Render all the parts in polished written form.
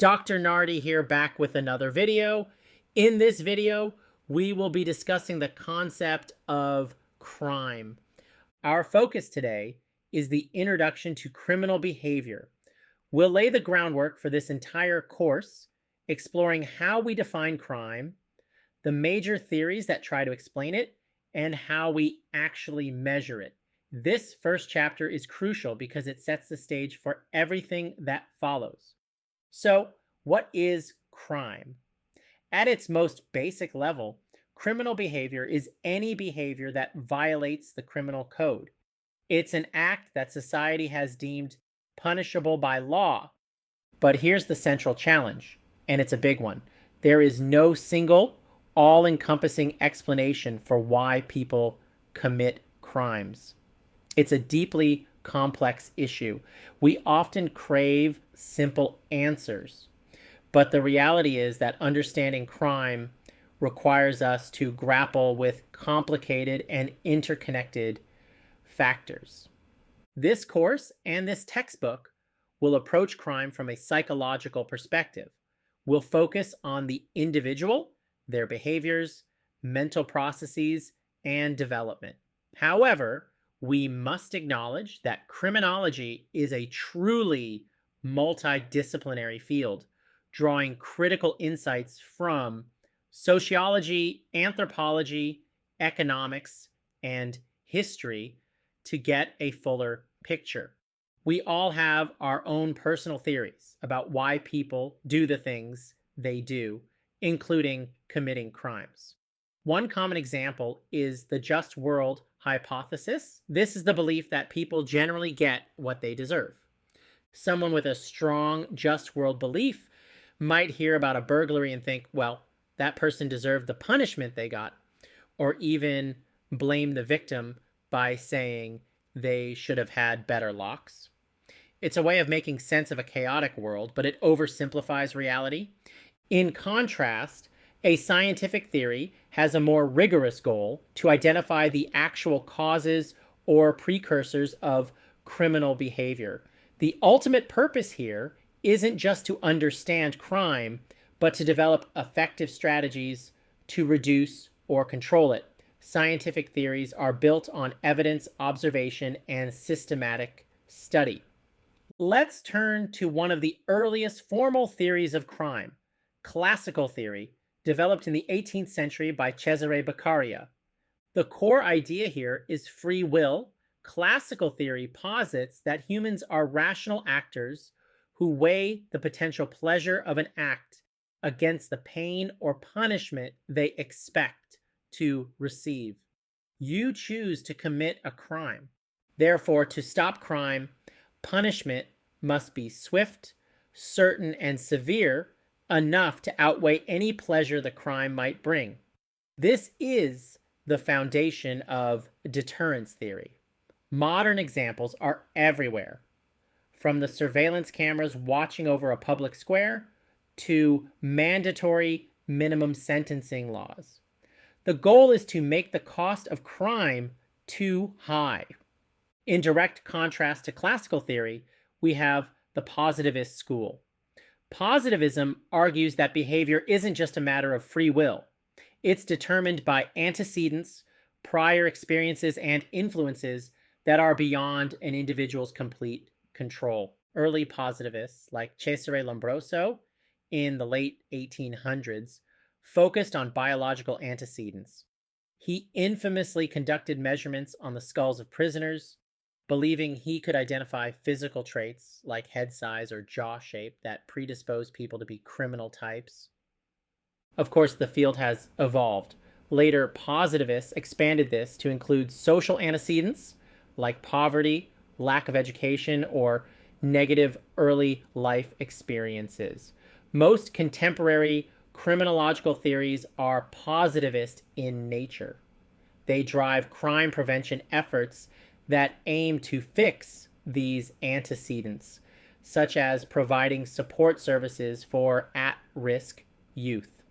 Dr. Nardi here, back with another video. In this video, we will be discussing the concept of crime. Our focus today is the introduction to criminal behavior. We'll lay the groundwork for this entire course, exploring how we define crime, the major theories that try to explain it, and how we actually measure it. This first chapter is crucial because it sets the stage for everything that follows. So, what is crime? At its most basic level, criminal behavior is any behavior that violates the criminal code. It's an act that society has deemed punishable by law. But here's the central challenge, and it's a big one. There is no single, all-encompassing explanation for why people commit crimes. It's a deeply complex issue. We often crave simple answers, but the reality is that understanding crime requires us to grapple with complicated and interconnected factors. This course and this textbook will approach crime from a psychological perspective. We'll focus on the individual, their behaviors, mental processes, and development. However, we must acknowledge that criminology is a truly multidisciplinary field, drawing critical insights from sociology, anthropology, economics, and history to get a fuller picture. We all have our own personal theories about why people do the things they do, including committing crimes. One common example is the just world hypothesis. This is the belief that people generally get what they deserve. Someone with a strong just world belief might hear about a burglary and think, well, that person deserved the punishment they got, or even blame the victim by saying they should have had better locks. It's a way of making sense of a chaotic world, but it oversimplifies reality. In contrast, a scientific theory has a more rigorous goal to identify the actual causes or precursors of criminal behavior. The ultimate purpose here isn't just to understand crime, but to develop effective strategies to reduce or control it. Scientific theories are built on evidence, observation, and systematic study. Let's turn to one of the earliest formal theories of crime, classical theory, developed in the 18th century by Cesare Beccaria. The core idea here is free will. Classical theory posits that humans are rational actors who weigh the potential pleasure of an act against the pain or punishment they expect to receive. You choose to commit a crime. Therefore, to stop crime, punishment must be swift, certain, and severe, enough to outweigh any pleasure the crime might bring. This is the foundation of deterrence theory. Modern examples are everywhere, from the surveillance cameras watching over a public square to mandatory minimum sentencing laws. The goal is to make the cost of crime too high. In direct contrast to classical theory, we have the positivist school. Positivism argues that behavior isn't just a matter of free will. It's determined by antecedents, prior experiences, and influences that are beyond an individual's complete control. Early positivists, like Cesare Lombroso in the late 1800s, focused on biological antecedents. He infamously conducted measurements on the skulls of prisoners, believing he could identify physical traits like head size or jaw shape that predispose people to be criminal types. Of course, the field has evolved. Later, positivists expanded this to include social antecedents like poverty, lack of education, or negative early life experiences. Most contemporary criminological theories are positivist in nature. They drive crime prevention efforts that aim to fix these antecedents, such as providing support services for at-risk youth.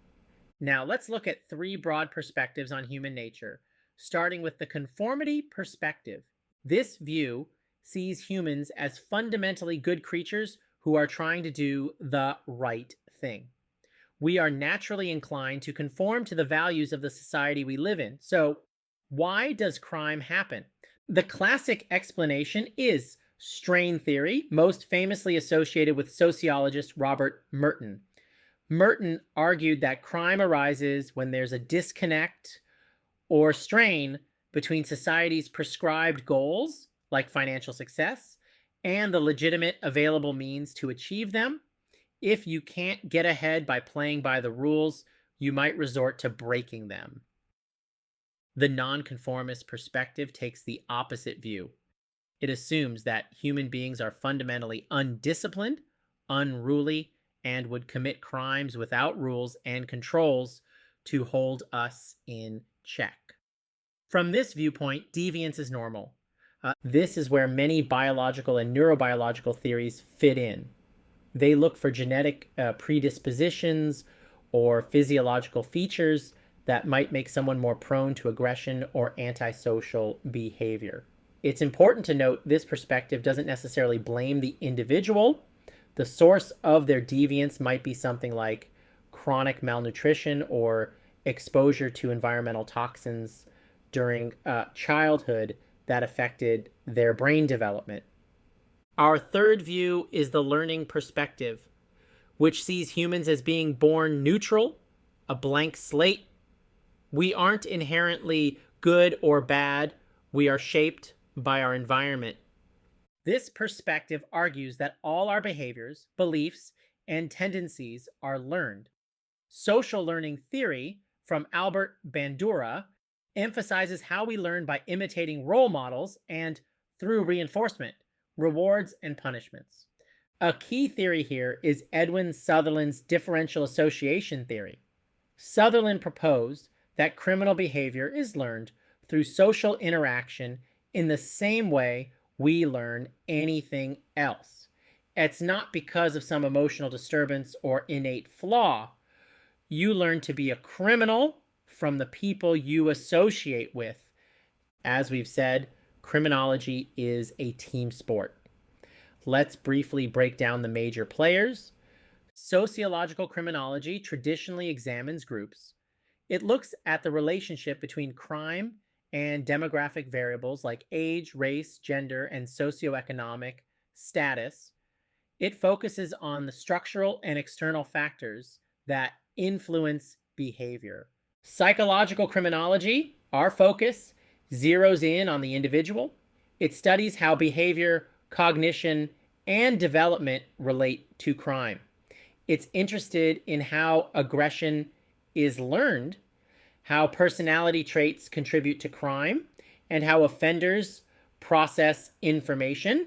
Now, let's look at three broad perspectives on human nature, starting with the conformity perspective. This view sees humans as fundamentally good creatures who are trying to do the right thing. We are naturally inclined to conform to the values of the society we live in. So, why does crime happen? The classic explanation is strain theory, most famously associated with sociologist Robert Merton. Merton argued that crime arises when there's a disconnect or strain between society's prescribed goals, like financial success, and the legitimate available means to achieve them. If you can't get ahead by playing by the rules, you might resort to breaking them. The nonconformist perspective takes the opposite view. It assumes that human beings are fundamentally undisciplined, unruly, and would commit crimes without rules and controls to hold us in check. From this viewpoint, deviance is normal. This is where many biological and neurobiological theories fit in. They look for genetic predispositions or physiological features that might make someone more prone to aggression or antisocial behavior. It's important to note this perspective doesn't necessarily blame the individual. The source of their deviance might be something like chronic malnutrition or exposure to environmental toxins during childhood that affected their brain development. Our third view is the learning perspective, which sees humans as being born neutral, a blank slate. We aren't inherently good or bad. We are shaped by our environment. This perspective argues that all our behaviors, beliefs, and tendencies are learned. Social learning theory from Albert Bandura emphasizes how we learn by imitating role models and through reinforcement, rewards, and punishments. A key theory here is Edwin Sutherland's differential association theory. Sutherland proposed that criminal behavior is learned through social interaction in the same way we learn anything else. It's not because of some emotional disturbance or innate flaw. You learn to be a criminal from the people you associate with. As we've said, criminology is a team sport. Let's briefly break down the major players. Sociological criminology traditionally examines groups. It looks at the relationship between crime and demographic variables like age, race, gender, and socioeconomic status. It focuses on the structural and external factors that influence behavior. Psychological criminology, our focus, zeroes in on the individual. It studies how behavior, cognition, and development relate to crime. It's interested in how aggression is learned, how personality traits contribute to crime, and how offenders process information.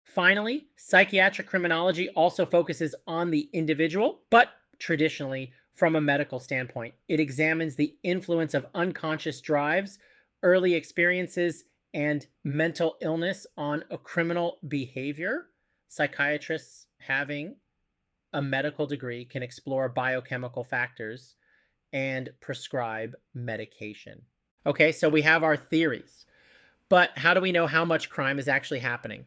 Finally, psychiatric criminology also focuses on the individual, but traditionally from a medical standpoint. It examines the influence of unconscious drives, early experiences, and mental illness on a criminal behavior. Psychiatrists having a medical degree can explore biochemical factors and prescribe medication. Okay, so we have our theories, but how do we know how much crime is actually happening?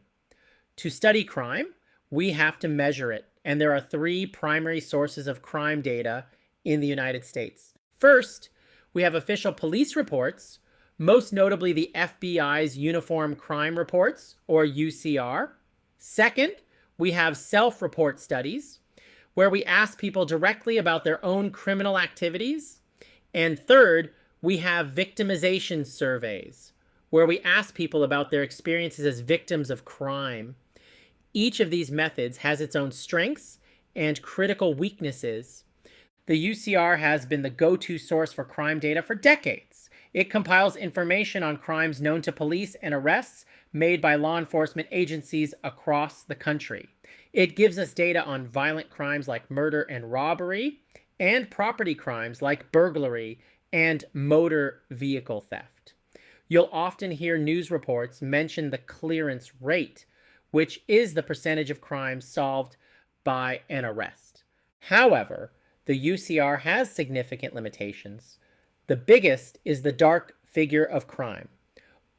To study crime, we have to measure it, and there are three primary sources of crime data in the United States. First, we have official police reports, most notably the FBI's Uniform Crime Reports, or UCR. Second, we have self-report studies, where we ask people directly about their own criminal activities. And third, we have victimization surveys, where we ask people about their experiences as victims of crime. Each of these methods has its own strengths and critical weaknesses. The UCR has been the go-to source for crime data for decades. It compiles information on crimes known to police and arrests made by law enforcement agencies across the country. It gives us data on violent crimes like murder and robbery, and property crimes like burglary and motor vehicle theft. You'll often hear news reports mention the clearance rate, which is the percentage of crimes solved by an arrest. However, the UCR has significant limitations. The biggest is the dark figure of crime,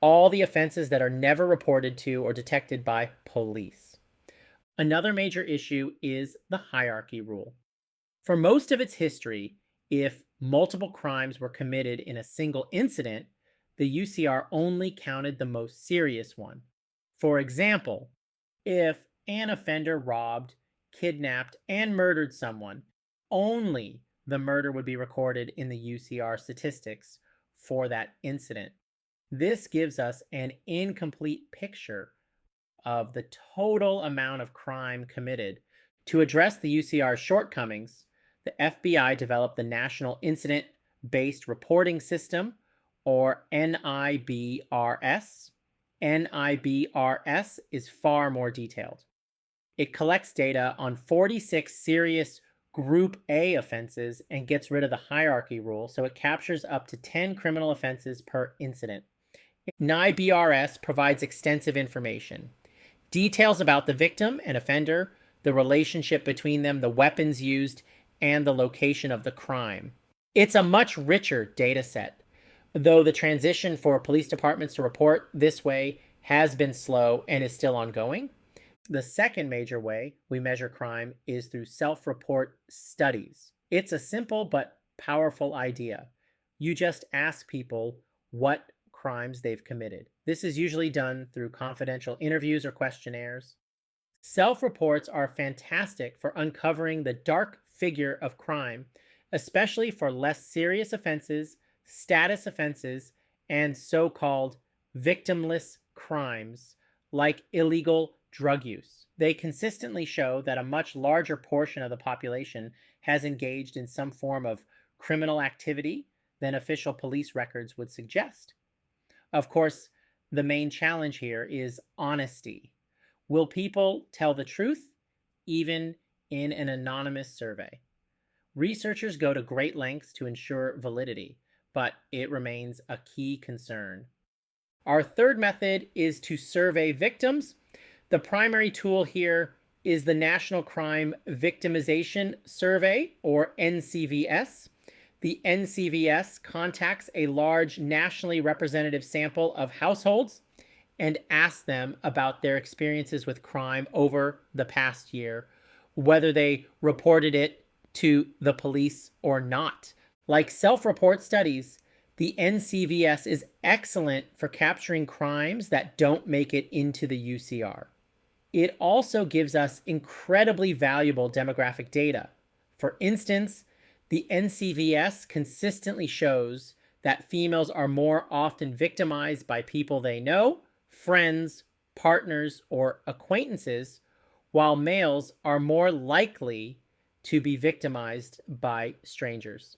all the offenses that are never reported to or detected by police. Another major issue is the hierarchy rule. For most of its history, if multiple crimes were committed in a single incident, the UCR only counted the most serious one. For example, if an offender robbed, kidnapped, and murdered someone, only the murder would be recorded in the UCR statistics for that incident. This gives us an incomplete picture of the total amount of crime committed. To address the UCR's shortcomings, the FBI developed the National Incident Based Reporting System, or NIBRS. NIBRS is far more detailed. It collects data on 46 serious Group A offenses and gets rid of the hierarchy rule, so it captures up to 10 criminal offenses per incident. NIBRS provides extensive information. Details about the victim and offender, the relationship between them, the weapons used, and the location of the crime. It's a much richer data set, though the transition for police departments to report this way has been slow and is still ongoing. The second major way we measure crime is through self-report studies. It's a simple but powerful idea. You just ask people what crimes they've committed. This is usually done through confidential interviews or questionnaires. Self-reports are fantastic for uncovering the dark figure of crime, especially for less serious offenses, status offenses, and so-called victimless crimes like illegal drug use. They consistently show that a much larger portion of the population has engaged in some form of criminal activity than official police records would suggest. Of course, the main challenge here is honesty. Will people tell the truth, even in an anonymous survey? Researchers go to great lengths to ensure validity, but it remains a key concern. Our third method is to survey victims. The primary tool here is the National Crime Victimization Survey, or NCVS. The NCVS contacts a large nationally representative sample of households and asks them about their experiences with crime over the past year, whether they reported it to the police or not. Like self-report studies, the NCVS is excellent for capturing crimes that don't make it into the UCR. It also gives us incredibly valuable demographic data. For instance, the NCVS consistently shows that females are more often victimized by people they know, friends, partners, or acquaintances, while males are more likely to be victimized by strangers.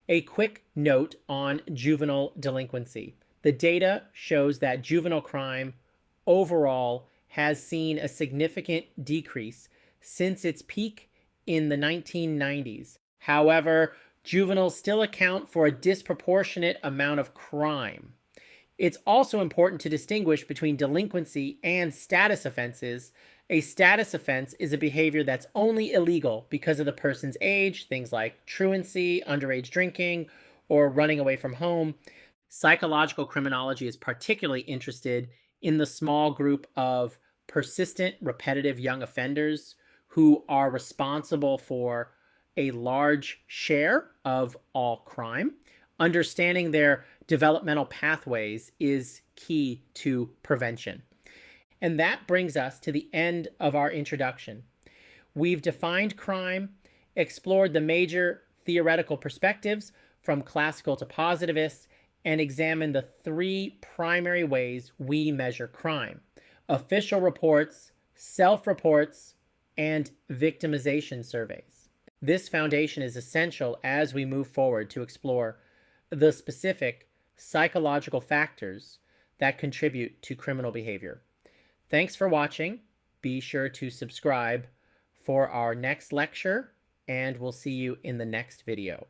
A quick note on juvenile delinquency. The data shows that juvenile crime overall has seen a significant decrease since its peak in the 1990s. However, juveniles still account for a disproportionate amount of crime. It's also important to distinguish between delinquency and status offenses. A status offense is a behavior that's only illegal because of the person's age, things like truancy, underage drinking, or running away from home. Psychological criminology is particularly interested in the small group of persistent, repetitive young offenders who are responsible for a large share of all crime. Understanding their developmental pathways is key to prevention. And that brings us to the end of our introduction. We've defined crime, explored the major theoretical perspectives from classical to positivist, and examined the three primary ways we measure crime: official reports, self-reports, and victimization surveys. This foundation is essential as we move forward to explore the specific psychological factors that contribute to criminal behavior. Thanks for watching. Be sure to subscribe for our next lecture, and we'll see you in the next video.